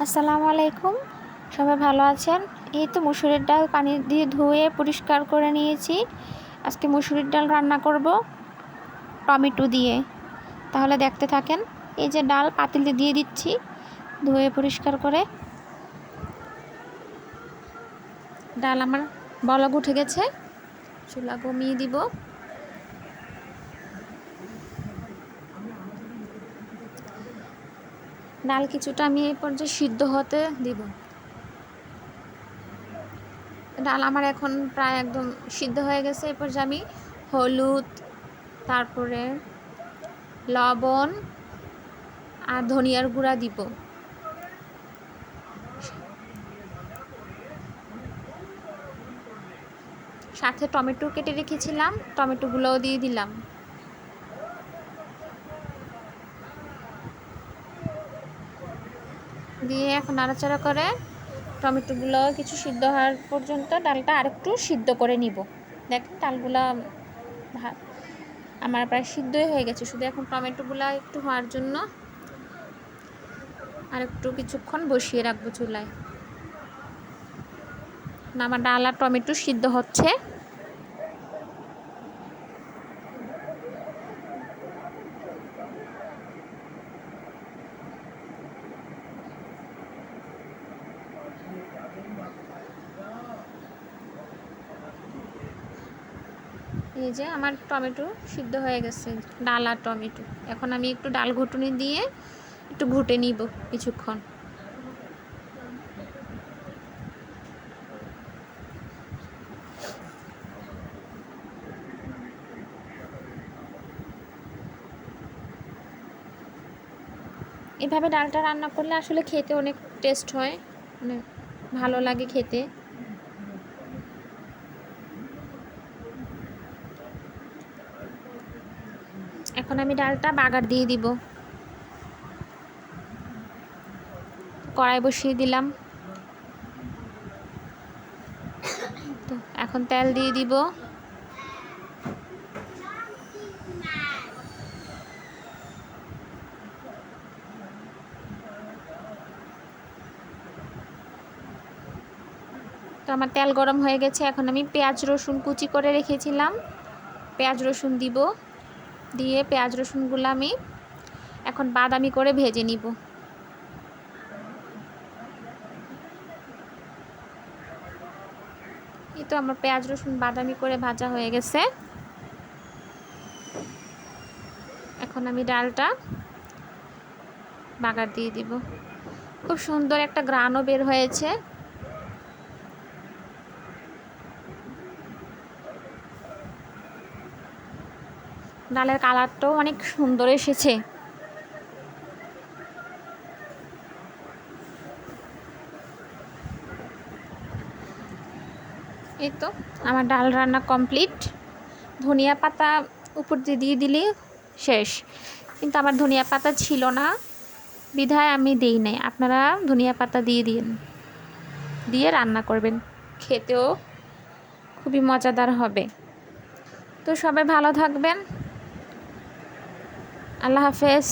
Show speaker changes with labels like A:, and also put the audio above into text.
A: আসসালামু আলাইকুম, সবাই ভালো আছেন? এই তো মুসুরির ডাল পানি দিয়ে ধুয়ে পরিষ্কার করে নিয়েছি। আজকে মুসুরির ডাল রান্না করব টমেটো দিয়ে। তাহলে দেখতে থাকেন। এই যে ডাল পাতিলে দিয়ে দিচ্ছি ধুয়ে পরিষ্কার করে। ডাল আমার বলক উঠে গেছে, চুলা কমিয়ে দিব। ডাল কিছুটা আমি এই পর্যায়ে সিদ্ধ হতে দিব। ডাল আমার এখন প্রায় একদম সিদ্ধ হয়ে গেছে। এরপর যে আমি হলুদ, তারপরে লবণ আর ধনিয়ার গুঁড়া দিব। সাথে টমেটো কেটে রেখেছিলাম, টমেটোগুলোও দিয়ে দিলাম। দিয়ে এখন নাড়াচাড়া করে টমেটোগুলো কিছু সিদ্ধ হওয়ার পর্যন্ত ডালটা আরেকটু সিদ্ধ করে নিব। দেখেন ডালগুলো আমার প্রায় সিদ্ধই হয়ে গেছে, শুধু এখন টমেটোগুলো একটু হওয়ার জন্য আরেকটু কিছুক্ষণ বসিয়ে রাখবো চুলায়। আমার ডাল আর টমেটো সিদ্ধ হচ্ছে। এই যে আমার টমেটো সিদ্ধ হয়ে গেছে, ডাল আর টমেটো। এখন আমি একটু ডাল ঘুটুনি দিয়ে একটু ঘুটে নিব কিছুক্ষণ। এভাবে ডালটা রান্না করলে আসলে খেতে অনেক টেস্ট হয়, অনেক ভালো লাগে খেতে। এখন আমি ডালটা বাগার দিয়ে দিব। কড়াই বসিয়ে দিলাম, তো এখন তেল দিয়ে দিব। তো আমার তেল গরম হয়ে গেছে। এখন আমি পেঁয়াজ রসুন কুচি করে রেখেছিলাম, পেঁয়াজ রসুন দিব। দিয়ে পেঁয়াজ রসুনগুলো আমি এখন বাদামি করে ভেজে নিব। এই তো আমার পেঁয়াজ রসুন বাদামি করে ভাজা হয়ে গেছে। এখন আমি ডালটা বাগার দিয়ে দিব। খুব সুন্দর একটা ঘ্রাণও বের হয়েছে। ডালের কালারটাও অনেক সুন্দর এসেছে। এই তো আমার ডাল রান্না কমপ্লিট। ধনিয়া পাতা উপর দিয়ে দিলে শেষ, কিন্তু আমার ধনিয়া পাতা ছিল না বিধায় আমি দিই নাই। আপনারা ধনিয়া পাতা দিয়ে রান্না করবেন, খেতেও খুবই মজাদার হবে। তো সবাই ভালো থাকবেন। আল্লাহ হাফেজ।